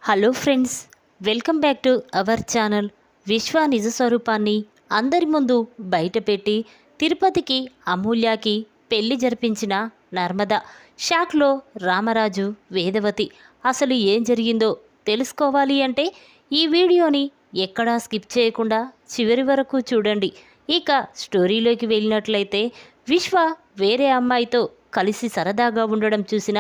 Hello friends, welcome back to our channel. విశ్వ నిజ స్వరూపాన్ని అందరి ముందు బయటపెట్టి తిరుపతికి అమూల్యకి పెళ్లి జరిపించిన నర్మద. షాక్లో రామరాజు, వేదవతి. అసలు ఏం జరిగిందో తెలుసుకోవాలి అంటే ఈ వీడియోని ఎక్కడా స్కిప్ చేయకుండా చివరి వరకు చూడండి. ఇక స్టోరీలోకి వెళ్ళినట్లయితే విశ్వ వేరే అమ్మాయితో కలిసి సరదాగా ఉండడం చూసిన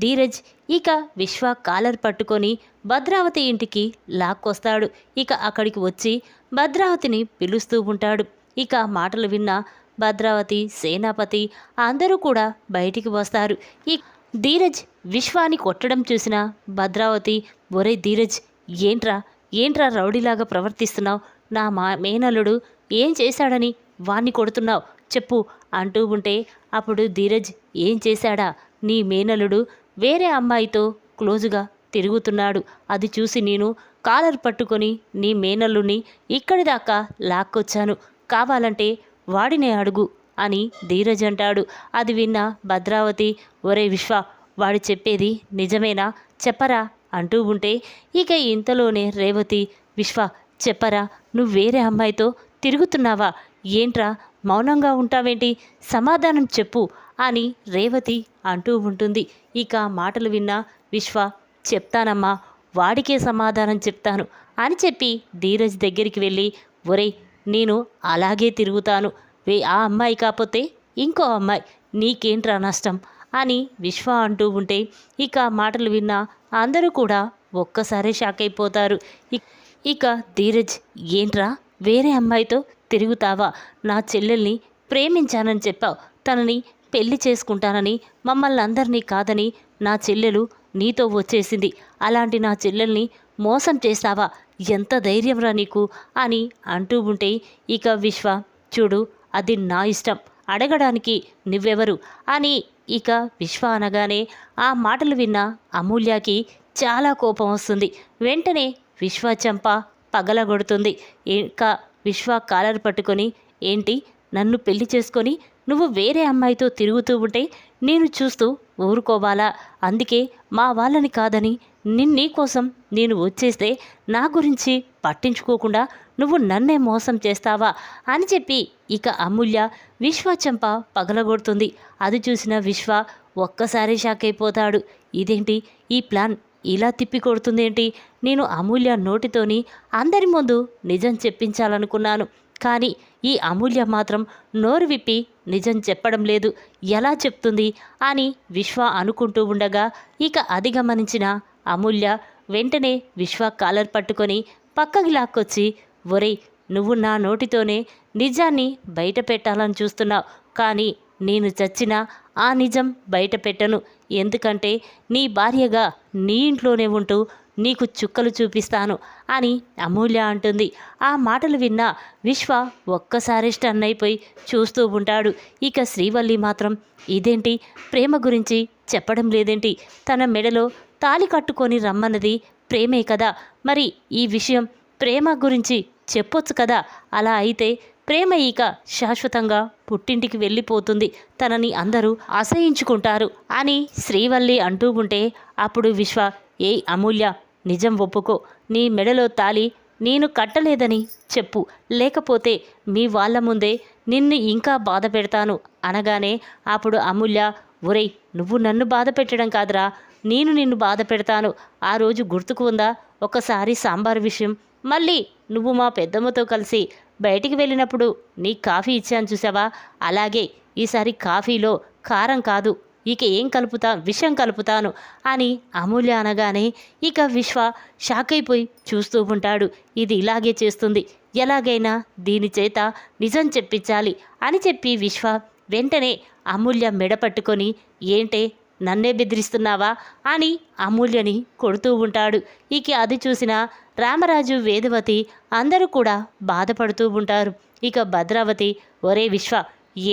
ధీరజ్ ఇక విశ్వ కాలర్ పట్టుకొని భద్రావతి ఇంటికి లాక్కొస్తాడు. ఇక అక్కడికి వచ్చి భద్రావతిని పిలుస్తూ ఉంటాడు. ఇక మాటలు విన్న భద్రావతి, సేనాపతి అందరూ కూడా బయటికి వస్తారు. ఈ ధీరజ్ విశ్వాని కొట్టడం చూసిన భద్రావతి, ఒరే ధీరజ్, ఏంట్రా ఏంట్రా రౌడీలాగా ప్రవర్తిస్తున్నావు? నా మేనల్లుడు ఏం చేశాడని వాణ్ణి కొడుతున్నావు చెప్పు అంటూ ఉంటే అప్పుడు ధీరజ్, ఏం చేశాడా? నీ మేనల్లుడు వేరే అమ్మాయితో క్లోజుగా తిరుగుతున్నాడు. అది చూసి నేను కాలర్ పట్టుకొని నీ మేనల్లుని ఇక్కడి దాకా లాక్కొచ్చాను. కావాలంటే వాడినే అడుగు అని ధీరజ్ అంటాడు. అది విన్న భద్రావతి, ఒరే విశ్వ, వాడు చెప్పేది నిజమేనా? చెప్పరా అంటూ ఉంటే ఇక ఇంతలోనే రేవతి, విశ్వ చెప్పరా, నువ్వు వేరే అమ్మాయితో తిరుగుతున్నావా? ఏంట్రా మౌనంగా ఉంటావేంటి? సమాధానం చెప్పు అని రేవతి అంటూ ఉంటుంది. ఇక మాటలు విన్న విశ్వ, చెప్తానమ్మా, వాడికే సమాధానం చెప్తాను అని చెప్పి ధీరజ్ దగ్గరికి వెళ్ళి, ఒరేయ్, నేను అలాగే తిరుగుతాను, ఆ అమ్మాయి కాకపోతే ఇంకో అమ్మాయి, నీకేంట్రా నష్టం అని విశ్వ అంటూ ఉంటే ఇక మాటలు విన్న అందరూ కూడా ఒక్కసారి షాక్ అయిపోతారు. ఇక ధీరజ్, ఏంట్రా వేరే అమ్మాయితో తిరుగుతావా? నా చెల్లెల్ని ప్రేమించానని చెప్పావు, తనని పెళ్లి చేసుకుంటానని మమ్మల్ని అందరినీ కాదని నా చెల్లెలు నీతో వచ్చేసింది. అలాంటి నా చెల్లెల్ని మోసం చేస్తావా? ఎంత ధైర్యంరా నీకు అని అంటూ ఉంటే ఇక విశ్వ, చూడు, అది నా ఇష్టం, అడగడానికి నువ్వెవరు అని ఇక విశ్వ అనగానే ఆ మాటలు విన్న అమూల్యకి చాలా కోపం వస్తుంది. వెంటనే విశ్వ చెంప పగలగొడుతుంది. ఇక విశ్వ కాలర్ పట్టుకొని, ఏంటి, నన్ను పెళ్లి చేసుకొని నువ్వు వేరే అమ్మాయితో తిరుగుతూ ఉంటే నేను చూస్తూ ఊరుకోవాలా? అందుకే మా వాళ్ళని కాదని నీ కోసం నేను వచ్చేస్తే నా గురించి పట్టించుకోకుండా నువ్వు నన్నే మోసం చేస్తావా అని చెప్పి ఇక అమూల్య విశ్వ చెంప పగలగొడుతుంది. అది చూసిన విశ్వ ఒక్కసారి షాక్ అయిపోతాడు. ఇదేంటి, ఈ ప్లాన్ ఇలా తిప్పి కొడుతుందేంటి? నేను అమూల్య నోటితోని అందరి ముందు నిజం చెప్పించాలనుకున్నాను, కానీ ఈ అమూల్య మాత్రం నోరు విప్పి నిజం చెప్పడం లేదు, ఎలా చెప్తుంది అని విశ్వ అనుకుంటూ ఉండగా ఇక అది గమనించిన అమూల్య వెంటనే విశ్వ కాలర్ పట్టుకొని పక్కకి లాక్కొచ్చి, ఒరేయ్, నువ్వు నా నోటితోనే నిజాన్ని బయట పెట్టాలని చూస్తున్నావు, కానీ నేను చచ్చినా ఆ నిజం బయట పెట్టను. ఎందుకంటే నీ భార్యగా నీ ఇంట్లోనే ఉంటూ నీకు చుక్కలు చూపిస్తాను అని అమూల్య అంటుంది. ఆ మాటలు విన్న విశ్వ ఒక్కసారి స్టన్ అయిపోయి చూస్తూ ఉంటాడు. ఇక శ్రీవల్లి మాత్రం, ఇదేంటి, ప్రేమ గురించి చెప్పడం లేదేంటి? తన మెడలో తాళి కట్టుకొని రమ్మన్నది ప్రేమే కదా, మరి ఈ విషయం ప్రేమ గురించి చెప్పొచ్చు కదా? అలా అయితే ప్రేమ ఇక శాశ్వతంగా పుట్టింటికి వెళ్ళిపోతుంది, తనని అందరూ అసహించుకుంటారు అని శ్రీవల్లి అంటూ ఉంటే అప్పుడు విశ్వ, ఏయ్ అమూల్య, నిజం ఒప్పుకో, నీ మెడలో తాళి నేను కట్టలేదని చెప్పు, లేకపోతే మీ వాళ్ళ ముందే నిన్ను ఇంకా బాధ పెడతాను అనగానే అప్పుడు అమూల్య, ఒరేయ్, నువ్వు నన్ను బాధ పెట్టడం కాదురా, నేను నిన్ను బాధ పెడతాను. ఆ రోజు గుర్తుకు ఉందా ఒకసారి సాంబార్ విషయం? మళ్ళీ నువ్వు మా పెద్దమ్మతో కలిసి బయటికి వెళ్ళినప్పుడు నీ కాఫీ ఇచ్చాను చూసావా? అలాగే ఈసారి కాఫీలో కారం కాదు, ఇక ఏం విషం కలుపుతాను అని అమూల్య అనగానే ఇక విశ్వ షాక్ అయిపోయి చూస్తూ ఉంటాడు. ఇది ఇలాగే చేస్తుంది, ఎలాగైనా దీని చేత నిజం చెప్పించాలి అని చెప్పి విశ్వ వెంటనే అమూల్య మెడ పట్టుకొని, ఏంటే నన్నే బెదిరిస్తున్నావా అని అమూల్యని కొడుతూ ఉంటాడు. ఇక అది చూసిన రామరాజు, వేదవతి అందరూ కూడా బాధపడుతూ ఉంటారు. ఇక భద్రావతి, ఒరే విశ్వ,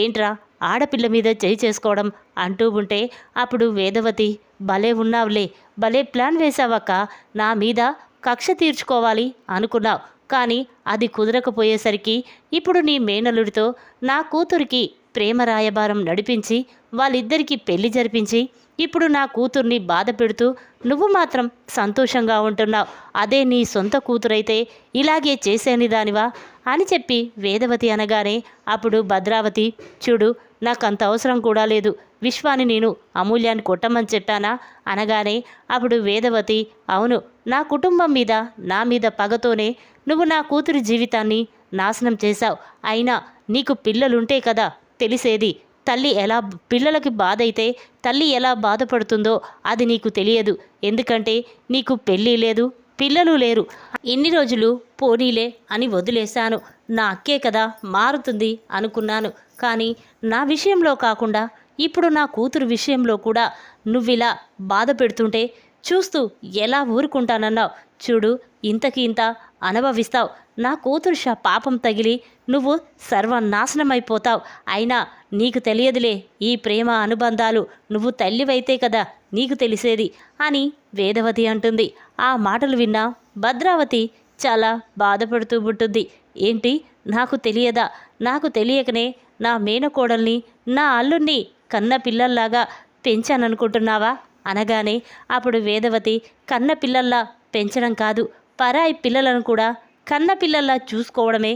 ఏంట్రా ఆడపిల్ల మీద చేయి చేసుకోవడం అంటూ ఉంటే అప్పుడు వేదవతి, భలే ఉన్నావులే, భలే ప్లాన్ వేసావక్క, నా మీద కక్ష తీర్చుకోవాలి అనుకున్నావు, కానీ అది కుదరకపోయేసరికి ఇప్పుడు నీ మేనలుడితో నా కూతురికి ప్రేమ రాయబారం నడిపించి వాళ్ళిద్దరికీ పెళ్లి జరిపించి ఇప్పుడు నా కూతుర్ని బాధ పెడుతూ నువ్వు మాత్రం సంతోషంగా ఉంటున్నావు. అదే నీ సొంత కూతురైతే ఇలాగే చేసేనిదానివా అని చెప్పి వేదవతి అనగానే అప్పుడు భద్రావతి, చూడు నాకంత అవసరం కూడా లేదు. విశ్వాని నేను అమూల్యాన్ని కొట్టమని చెప్పానా అనగానే అప్పుడు వేదవతి, అవును, నా కుటుంబం మీద నా మీద పగతోనే నువ్వు నా కూతురి జీవితాన్ని నాశనం చేశావు. అయినా నీకు పిల్లలుంటే కదా తెలిసేది. తల్లి ఎలా పిల్లలకి బాధ అయితే తల్లి ఎలా బాధపడుతుందో అది నీకు తెలియదు. ఎందుకంటే నీకు పెళ్ళి లేదు, పిల్లలు లేరు. ఇన్ని రోజులు పోనీలే అని వదిలేశాను. నా అక్కే కదా మారుతుంది అనుకున్నాను. కానీ నా విషయంలో కాకుండా ఇప్పుడు నా కూతురు విషయంలో కూడా నువ్విలా బాధ పెడుతుంటే చూస్తూ ఎలా ఊరుకుంటానన్నావు. చూడు, ఇంతకి ఇంత అనుభవిస్తావు. నా కూతురు పాపం తగిలి నువ్వు సర్వనాశనమైపోతావు. అయినా నీకు తెలియదులే ఈ ప్రేమ అనుబంధాలు. నువ్వు తల్లివైతే కదా నీకు తెలిసేది అని వేదవతి అంటుంది. ఆ మాటలు విన్నా భద్రావతి చాలా బాధపడుతూ ఉంటుంది. ఏంటి, నాకు తెలియదా? నాకు తెలియకనే నా మేనకోడల్ని, నా అల్లుణ్ణి కన్న పిల్లల్లాగా పెంచాననుకుంటున్నావా అనగానే అప్పుడు వేదవతి, కన్న పిల్లల్లా పెంచడం కాదు, పరాయి పిల్లలను కూడా కన్న పిల్లల్లా చూసుకోవడమే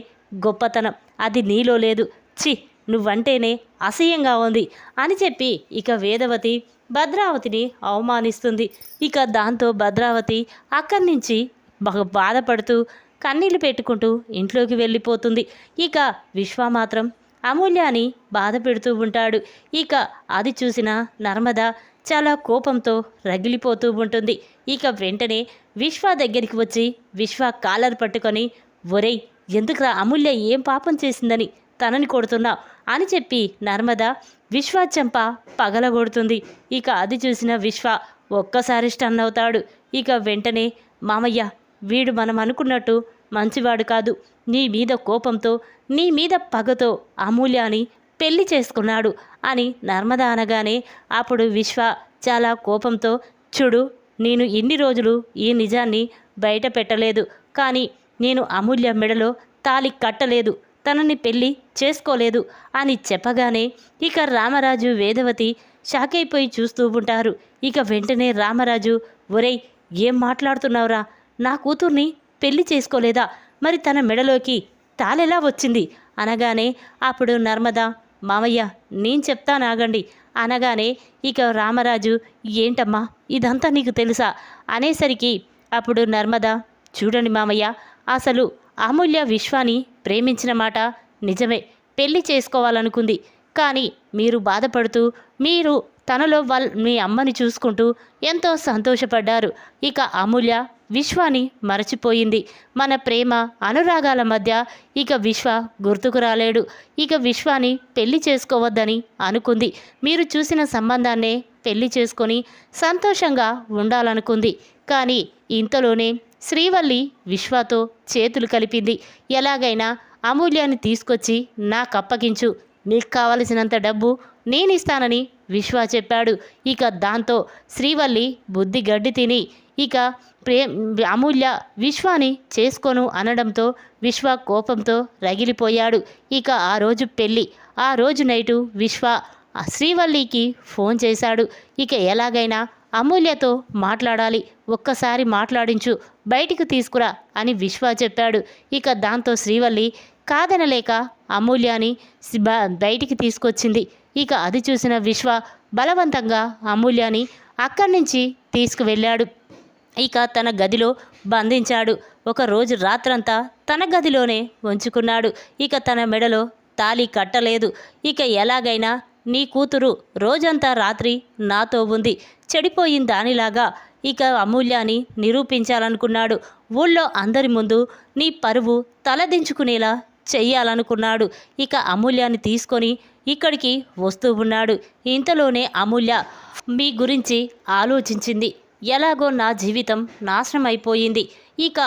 గొప్పతనం. అది నీలో లేదు. ఛీ, నువ్వంటేనే అసహ్యంగా ఉంది అని చెప్పి ఇక వేదవతి భద్రావతిని అవమానిస్తుంది. ఇక దాంతో భద్రావతి అక్కడి నుంచి బాధపడుతూ కన్నీళ్లు పెట్టుకుంటూ ఇంట్లోకి వెళ్ళిపోతుంది. ఇక విశ్వ మాత్రం అమూల్యాని బాధ పెడుతూ ఉంటాడు. ఇక అది చూసిన నర్మద చాలా కోపంతో రగిలిపోతూ ఉంటుంది. ఇక వెంటనే విశ్వ దగ్గరికి వచ్చి విశ్వ కాలర్ పట్టుకొని, ఒరేయ్, ఎందుకురా అమూల్య ఏం పాపం చేసిందని తనని కొడుతున్నా అని చెప్పి నర్మద విశ్వ చెంప పగలగొడుతుంది. ఇక అది చూసిన విశ్వ ఒక్కసారి స్టన్ అవుతాడు. ఇక వెంటనే, మామయ్య, వీడు మనం అనుకున్నట్టు మంచివాడు కాదు. నీ మీద కోపంతో, నీ మీద పగతో అమూల్యాని పెళ్లి చేసుకున్నాడు అని నర్మద అనగానే అప్పుడు విశ్వ చాలా కోపంతో, చూడు, నేను ఇన్ని రోజులు ఈ నిజాన్ని బయట పెట్టలేదు. కానీ నేను అమూల్య మెడలో తాళి కట్టలేదు, తనని పెళ్లి చేసుకోలేదు అని చెప్పగానే ఇక రామరాజు వేదవతి షాక్ అయిపోయి చూస్తూ ఉంటారు. ఇక వెంటనే రామరాజు, ఒరేయ్, ఏం మాట్లాడుతున్నావురా? నా కూతుర్ని పెళ్లి చేసుకోలేదా? మరి తన మెడలోకి తాళెలా వచ్చింది అనగానే అప్పుడు నర్మద, మామయ్య, నేను చెప్తానాగండి అనగానే ఇక రామరాజు, ఏంటమ్మా ఇదంతా నీకు తెలుసా అనేసరికి అప్పుడు నర్మద, చూడండి మామయ్య, అసలు అమూల్య విశ్వాని ప్రేమించిన మాట నిజమే, పెళ్లి చేసుకోవాలనుకుంది. కానీ మీరు బాధపడుతూ మీరు తనలో మీ అమ్మని చూసుకుంటూ ఎంతో సంతోషపడ్డారు. ఇక అమూల్య విశ్వాని మరచిపోయింది. మన ప్రేమ అనురాగాల మధ్య ఇక విశ్వ గుర్తుకు రాలేడు. ఇక విశ్వాని పెళ్లి చేసుకోవద్దని అనుకుంది. మీరు చూసిన సంబంధాన్నే పెళ్లి చేసుకొని సంతోషంగా ఉండాలనుకుంది. కానీ ఇంతలోనే శ్రీవల్లి విశ్వతో చేతులు కలిపింది. ఎలాగైనా అమూల్యాన్ని తీసుకొచ్చి నాకు అప్పగించు, నీకు కావలసినంత డబ్బు నేనిస్తానని విశ్వ చెప్పాడు. ఇక దాంతో శ్రీవల్లి బుద్ధి గడ్డి తిని ఇక అమూల్య విశ్వాని చేసుకోను అనడంతో విశ్వ కోపంతో రగిలిపోయాడు. ఇక ఆ రోజు పెళ్ళి, ఆ రోజు నైటు విశ్వ శ్రీవల్లికి ఫోన్ చేశాడు. ఇక ఎలాగైనా అమూల్యతో మాట్లాడాలి, ఒక్కసారి మాట్లాడించు, బయటికి తీసుకురా అని విశ్వ చెప్పాడు. ఇక దాంతో శ్రీవల్లి కాదనలేక అమూల్యాని బయటికి తీసుకొచ్చింది. ఇక అది చూసిన విశ్వ బలవంతంగా అమూల్యాని అక్కడి నుంచి తీసుకువెళ్ళాడు. ఇక తన గదిలో బంధించాడు. ఒక రోజు రాత్రంతా తన గదిలోనే ఉంచుకున్నాడు. ఇక తన మెడలో తాళి కట్టలేదు. ఇక ఎలాగైనా నీ కూతురు రోజంతా రాత్రి నాతో ఉంది, చెడిపోయిన దానిలాగా ఇక అమూల్యాని నిరూపించాలనుకున్నాడు. ఊళ్ళో అందరి ముందు నీ పరువు తలదించుకునేలా చెయ్యాలనుకున్నాడు. ఇక అమూల్యాన్ని తీసుకొని ఇక్కడికి వస్తూ ఉన్నాడు. ఇంతలోనే అమూల్య మీ గురించి ఆలోచించింది. ఎలాగో నా జీవితం నాశనం అయిపోయింది. ఇక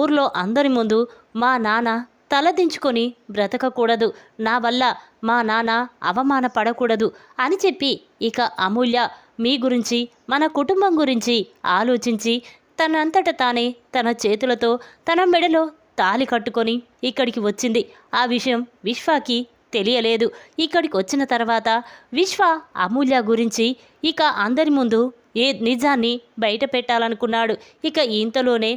ఊర్లో అందరి ముందు మా నాన్న తలదించుకొని బ్రతకకూడదు, నా వల్ల మా నాన్న అవమానపడకూడదు అని చెప్పి ఇక అమూల్య మీ గురించి, మన కుటుంబం గురించి ఆలోచించి తనంతట తానే తన చేతులతో తన మెడలో తాళి కట్టుకొని ఇక్కడికి వచ్చింది. ఆ విషయం విశ్వాకి తెలియలేదు. ఇక్కడికి వచ్చిన తర్వాత విశ్వ అమూల్య గురించి ఇక అందరి ముందు నిజాన్ని బయట పెట్టాలనుకున్నాడు. ఇక ఇంతలోనే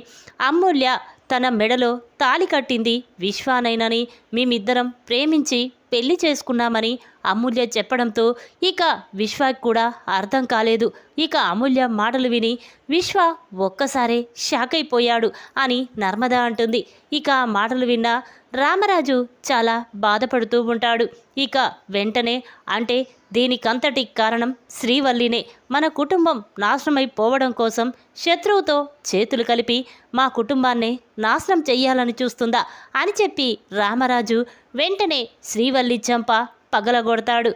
అమూల్య తన మెడలో తాళి కట్టింది విశ్వానైనని, మేమిద్దరం ప్రేమించి పెళ్లి చేసుకున్నామని అమూల్య చెప్పడంతో ఇక విశ్వాకి కూడా అర్థం కాలేదు. ఇక అమూల్య మాటలు విని విశ్వ ఒక్కసారే షాక్ అయిపోయాడు అని నర్మద అంటుంది. ఇక ఆ మాటలు విన్న రామరాజు చాలా బాధపడుతూ ఉంటాడు. ఇక వెంటనే అంటే దీనికంతటి కారణం శ్రీవల్లినే. మన కుటుంబం నాశనమైపోవడం కోసం శత్రువుతో చేతులు కలిపి మా కుటుంబాన్ని నాశనం చెయ్యాలని చూస్తుందా అని చెప్పి రామరాజు వెంటనే శ్రీవల్లి చెంప పగలగొడతాడు.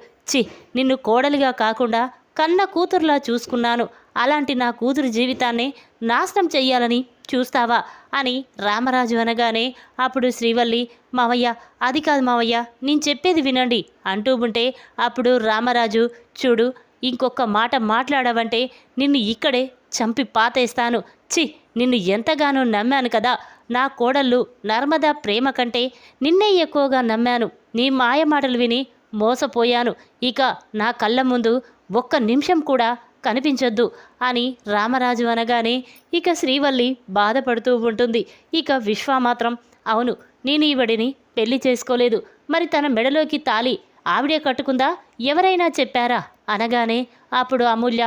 నిన్ను కోడలిగా కాకుండా కన్న కూతురులా చూసుకున్నాను, అలాంటి నా కూతురు జీవితాన్ని నాశనం చెయ్యాలని చూస్తావా అని రామరాజు అనగానే అప్పుడు శ్రీవల్లి, మావయ్య అది కాదు మావయ్య, నేను చెప్పేది వినండి అంటూ ఉంటే అప్పుడు రామరాజు, చూడు ఇంకొక మాట మాట్లాడావంటే నిన్ను ఇక్కడే చంపి పాతేస్తాను. నిన్ను ఎంతగానో నమ్మాను కదా, నా కోడళ్ళు నర్మద ప్రేమ కంటే నిన్నే ఎక్కువగా నమ్మాను. నీ మాయ మాటలు విని మోసపోయాను. ఇక నా కళ్ళ ముందు ఒక్క నిమిషం కూడా కనిపించొద్దు అని రామరాజు అనగానే ఇక శ్రీవల్లి బాధపడుతూ ఉంటుంది. ఇక విశ్వ మాత్రం, అవును నేను ఈవిడిని పెళ్లి చేసుకోలేదు, మరి తన మెడలోకి తాళి ఆవిడే కట్టుకుందా, ఎవరైనా చెప్పారా అనగానే అప్పుడు అమూల్య,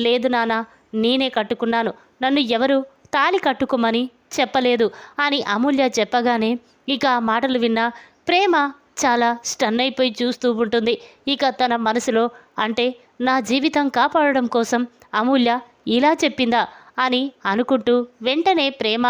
లేదు నాన్న నేనే కట్టుకున్నాను, నన్ను ఎవరు తాళి కట్టుకోమని చెప్పలేదు అని అమూల్య చెప్పగానే ఇక ఆ మాటలు విన్న ప్రేమ చాలా స్టన్ అయిపోయి చూస్తూ ఉంటుంది. ఇక తన మనసులో, అంటే నా జీవితం కాపాడడం కోసం అమూల్య ఇలా చెప్పిందా అని అనుకుంటూ వెంటనే ప్రేమ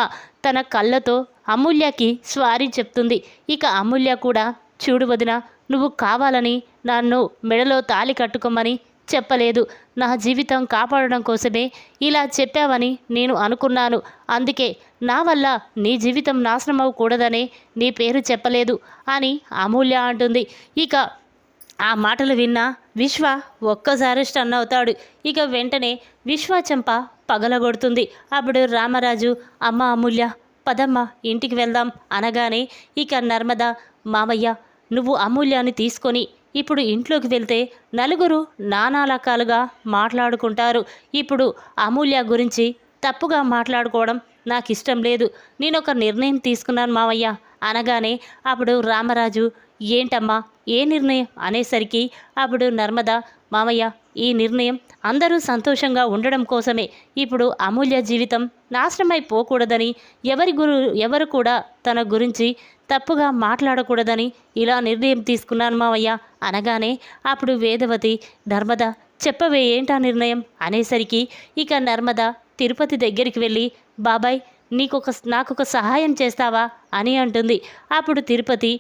తన కళ్ళతో అమూల్యకి స్వారీ చెప్తుంది. ఇక అమూల్య కూడా, చూడు వదిన, నువ్వు కావాలని నన్ను మెడలో తాళి కట్టుకోమని చెప్పలేదు, నా జీవితం కాపాడడం కోసమే ఇలా చెప్పావని నేను అనుకున్నాను, అందుకే నా వల్ల నీ జీవితం నాశనం అవ్వకూడదనే నీ పేరు చెప్పలేదు అని అమూల్య అంటుంది. ఇక ఆ మాటలు విన్న విశ్వ ఒక్కసారి స్టన్ అవుతాడు. ఇక వెంటనే విశ్వ చెంప పగలగొడుతుంది. అప్పుడు రామరాజు, అమ్మ అమూల్య పదమ్మ ఇంటికి వెళ్దాం అనగానే ఇక నర్మద, మామయ్య నువ్వు అమూల్యాన్ని తీసుకొని ఇప్పుడు ఇంట్లోకి వెళ్తే నలుగురు నానా రకాలుగా మాట్లాడుకుంటారు. ఇప్పుడు అమూల్య గురించి తప్పుగా మాట్లాడుకోవడం నాకు ఇష్టం లేదు, నేను ఒక నిర్ణయం తీసుకున్నాను మామయ్య అనగానే అప్పుడు రామరాజు, ఏంటమ్మా ఏ నిర్ణయం అనేసరికి అప్పుడు నర్మద, మామయ్య ఈ నిర్ణయం అందరూ సంతోషంగా ఉండడం కోసమే, ఇప్పుడు అమూల్య జీవితం నాశనమైపోకూడదని, ఎవరు కూడా తన గురించి తప్పుగా మాట్లాడకూడదని ఇలా నిర్ణయం తీసుకున్నాను మావయ్య అనగానే అప్పుడు వేదవతి, నర్మద చెప్పవే ఏంటా నిర్ణయం అనేసరికి ఇక నర్మద తిరుపతి దగ్గరికి వెళ్ళి, బాబాయ్ నాకొక సహాయం చేస్తావా అని అంటుంది. అప్పుడు తిరుపతి,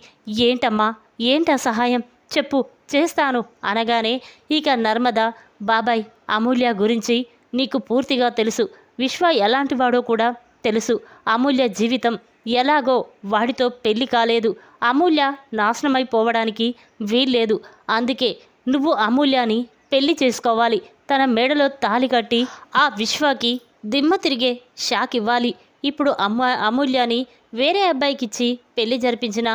ఏంటమ్మా ఏంటా సహాయం చెప్పు చేస్తాను అనగానే ఇక నర్మద, బాబాయ్ అమూల్య గురించి నీకు పూర్తిగా తెలుసు, విశ్వ ఎలాంటివాడో కూడా తెలుసు, అమూల్య జీవితం ఎలాగో వాడితో పెళ్లి కాలేదు, అమూల్య నాశనమైపోవడానికి వీల్లేదు, అందుకే నువ్వు అమూల్యాని పెళ్లి చేసుకోవాలి, తన మెడలో తాళి కట్టి ఆ విశ్వకి దిమ్మ తిరిగే షాక్ ఇవ్వాలి. ఇప్పుడు అమూల్యాని వేరే అబ్బాయికిచ్చి పెళ్లి జరిపించిన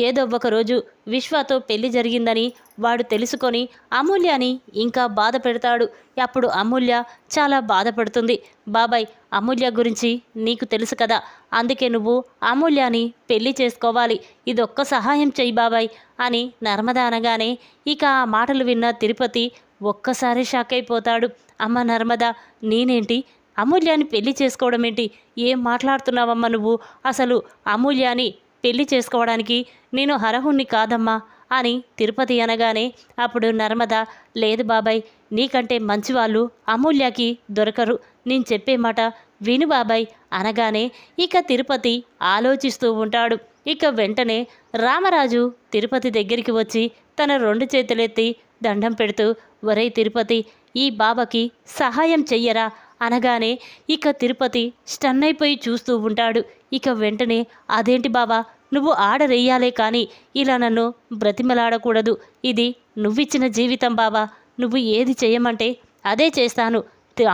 ఏదో ఒక రోజు విశ్వతో పెళ్లి జరిగిందని వాడు తెలుసుకొని అమూల్యాని ఇంకా బాధ పెడతాడు. అప్పుడు అమూల్య చాలా బాధపడుతుంది. బాబాయ్ అమూల్య గురించి నీకు తెలుసు కదా, అందుకే నువ్వు అమూల్యాని పెళ్లి చేసుకోవాలి, ఇదొక్క సహాయం చెయ్యి బాబాయ్ అని నర్మద అనగానే ఇక ఆ మాటలు విన్న తిరుపతి ఒక్కసారి షాక్ అయిపోతాడు. అమ్మ నర్మద, నేనేంటి అమూల్యాన్ని పెళ్లి చేసుకోవడం ఏంటి, ఏం మాట్లాడుతున్నావమ్మా నువ్వు, అసలు అమూల్యాన్ని పెళ్లి చేసుకోవడానికి నేను అర్హుణ్ణి కాదమ్మా అని తిరుపతి అనగానే అప్పుడు నర్మద, లేదు బాబాయ్ నీకంటే మంచివాళ్ళు అమూల్యకి దొరకరు, నేను చెప్పే మాట విను బాబాయ్ అనగానే ఇక తిరుపతి ఆలోచిస్తూ ఉంటాడు. ఇక వెంటనే రామరాజు తిరుపతి దగ్గరికి వచ్చి తన 2 చేతులెత్తి దండం పెడుతూ, ఒరేయ్ తిరుపతి ఈ బాబాకి సహాయం చెయ్యరా అనగానే ఇక తిరుపతి స్టన్ అయిపోయి చూస్తూ ఉంటాడు. ఇక వెంటనే, అదేంటి బాబా నువ్వు ఆర్డర్ వేయాలే కానీ ఇలా నన్ను బ్రతిమలాడకూడదు, ఇది నువ్విచ్చిన జీవితం బాబా, నువ్వు ఏది చేయమంటే అదే చేస్తాను,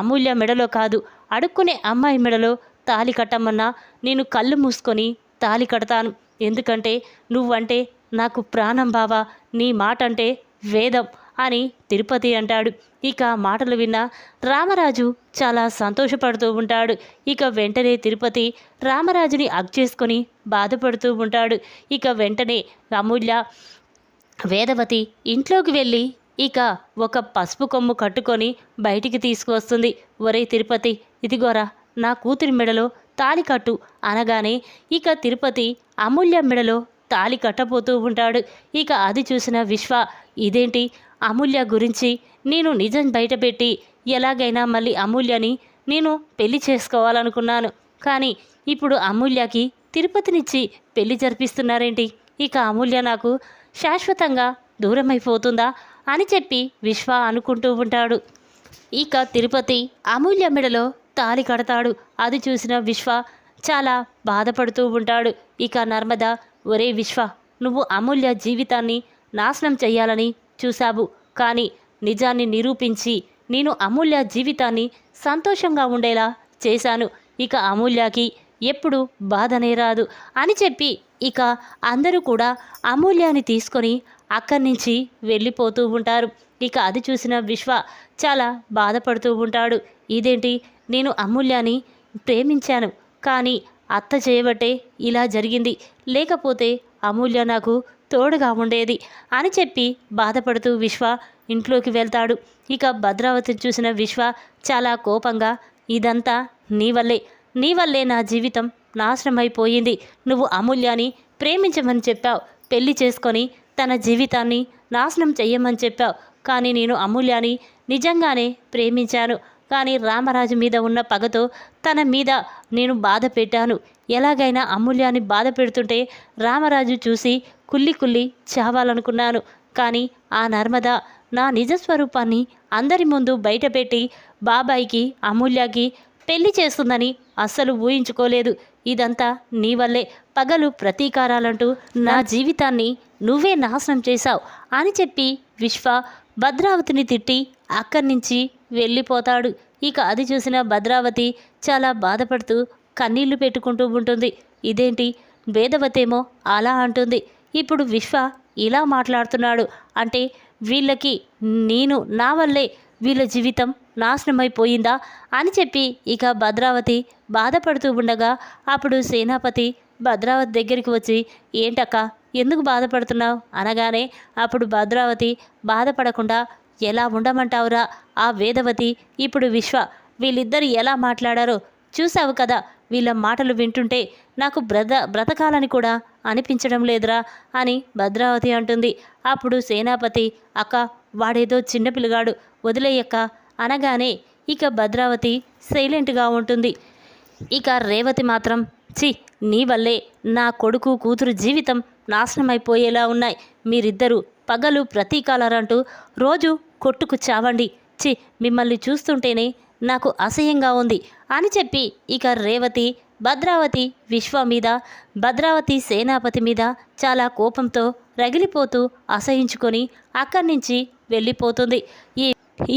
అమూల్య మెడలో కాదు అడుక్కునే అమ్మాయి మెడలో తాళి కట్టమన్నా నేను కళ్ళు మూసుకొని తాళి కడతాను, ఎందుకంటే నువ్వంటే నాకు ప్రాణం బావా, నీ మాట అంటే వేదం అని తిరుపతి అంటాడు. ఇక మాటలు విన్న రామరాజు చాలా సంతోషపడుతూ ఉంటాడు. ఇక వెంటనే తిరుపతి రామరాజుని హగ్ చేసుకొని బాధపడుతూ ఉంటాడు. ఇక వెంటనే అమూల్య వేదవతి ఇంట్లోకి వెళ్ళి ఇక ఒక పసుపు కొమ్ము కట్టుకొని బయటికి తీసుకువస్తుంది. ఒరే తిరుపతి, ఇదిగోరా నా కూతురి మెడలో తాళి కట్టు అనగానే ఇక తిరుపతి అమూల్య మెడలో తాళి కట్టబోతూ ఉంటాడు. ఇక అది చూసిన విశ్వ, ఇదేంటి అమూల్య గురించి నేను నిజం బయటపెట్టి ఎలాగైనా మళ్ళీ అమూల్యని నేను పెళ్లి చేసుకోవాలనుకున్నాను, కానీ ఇప్పుడు అమూల్యకి తిరుపతినిచ్చి పెళ్లి జరిపిస్తున్నారేంటి? ఇక అమూల్య నాకు శాశ్వతంగా దూరమైపోతుందా అని చెప్పి విశ్వ అనుకుంటూ ఉంటాడు. ఇక తిరుపతి అమూల్య మెడలో తాళి కడతాడు. అది చూసిన విశ్వ చాలా బాధపడుతూ ఉంటాడు. ఇక నర్మద, ఒరే విశ్వ, నువ్వు అమూల్య జీవితాన్ని నాశనం చెయ్యాలని చూశావు, కానీ నిజాన్ని నిరూపించి నేను అమూల్య జీవితాన్ని సంతోషంగా ఉండేలా చేశాను. ఇక అమూల్యకి ఎప్పుడు బాధనే రాదు అని చెప్పి ఇక అందరూ కూడా అమూల్యాన్ని తీసుకొని అక్కడి నుంచి వెళ్ళిపోతూ ఉంటారు. ఇక అది చూసిన విశ్వ చాలా బాధపడుతూ ఉంటాడు. ఇదేంటి, నేను అమూల్యాన్ని ప్రేమించాను, కానీ అత్త చేయబట్టే ఇలా జరిగింది, లేకపోతే అమూల్య నాకు తోడుగా ఉండేది అని చెప్పి బాధపడుతూ విశ్వ ఇంట్లోకి వెళ్తాడు. ఇక భద్రావతిని చూసిన విశ్వ చాలా కోపంగా, ఇదంతా నీ వల్లే నా జీవితం నాశనమైపోయింది. నువ్వు అమూల్యాన్ని ప్రేమించమని చెప్పావు, పెళ్లి చేసుకొని తన జీవితాన్ని నాశనం చెయ్యమని చెప్పావు, కానీ నేను అమూల్యాన్ని నిజంగానే ప్రేమించాను, కానీ రామరాజు మీద ఉన్న పగతో తన మీద నేను బాధ పెట్టాను. ఎలాగైనా అమూల్యాన్ని బాధ పెడుతుంటే రామరాజు చూసి కుళ్ళి చావాలనుకున్నాను, కానీ ఆ నర్మద నా నిజస్వరూపాన్ని అందరి ముందు బయటపెట్టి బాబాయికి అమూల్యకి పెళ్లి చేస్తుందని అస్సలు ఊహించుకోలేదు. ఇదంతా నీ వల్లే, పగలు ప్రతీకారాలంటూ నా జీవితాన్ని నువ్వే నాశనం చేశావు అని చెప్పి విశ్వ భద్రావతిని తిట్టి అక్కడి నుంచి వెళ్ళిపోతాడు. ఇక అది చూసిన భద్రావతి చాలా బాధపడుతూ కన్నీళ్లు పెట్టుకుంటూ ఉంటుంది. ఇదేంటి, వేదవతేమో అలా అంటుంది, ఇప్పుడు విశ్వ ఇలా మాట్లాడుతున్నాడు అంటే వీళ్ళకి నా వల్లే వీళ్ళ జీవితం నాశనమైపోయిందా అని చెప్పి ఇక భద్రావతి బాధపడుతూ ఉండగా అప్పుడు సేనాపతి భద్రావతి దగ్గరికి వచ్చి, ఏంటక్క ఎందుకు బాధపడుతున్నావు అనగానే అప్పుడు భద్రావతి బాధపడకుండా, ఎలా ఉండమంటావురా, ఆ వేదవతి ఇప్పుడు విశ్వ వీళ్ళిద్దరు ఎలా మాట్లాడారో చూసావు కదా, వీళ్ళ మాటలు వింటుంటే నాకు బ్రతకాలని కూడా అనిపించడం లేదురా అని భద్రావతి అంటుంది. అప్పుడు సేనాపతి, అక్క వాడేదో చిన్నపిల్లగాడు, వదిలేయక్క అనగానే ఇక భద్రావతి సైలెంట్గా ఉంటుంది. ఇక రేవతి మాత్రం, నీ వల్లే నా కొడుకు కూతురు జీవితం నాశనమైపోయేలా ఉన్నాయి, మీరిద్దరూ పగలు ప్రతీకాలారంటూ రోజు కొట్టుకు చావండి, మిమ్మల్ని చూస్తుంటేనే నాకు అసహ్యంగా ఉంది అని చెప్పి ఇక రేవతి భద్రావతి విశ్వ మీద, భద్రావతి సేనాపతి మీద చాలా కోపంతో రగిలిపోతూ అసహించుకొని అక్కడి నుంచి వెళ్ళిపోతుంది.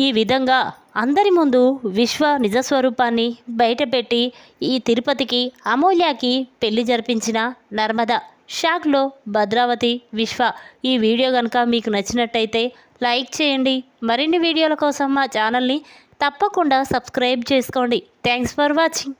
ఈ విధంగా అందరి ముందు విశ్వ నిజస్వరూపాన్ని బయటపెట్టి ఈ తిరుపతికి అమూల్యకి పెళ్లి జరిపించిన నర్మద. షాక్లో భద్రావతి విశ్వ. ఈ వీడియో కనుక మీకు నచ్చినట్టయితే లైక్ చేయండి. మరిన్ని వీడియోల కోసం మా ఛానల్ని తప్పకుండా సబ్స్క్రైబ్ చేసుకోండి. Thanks for watching.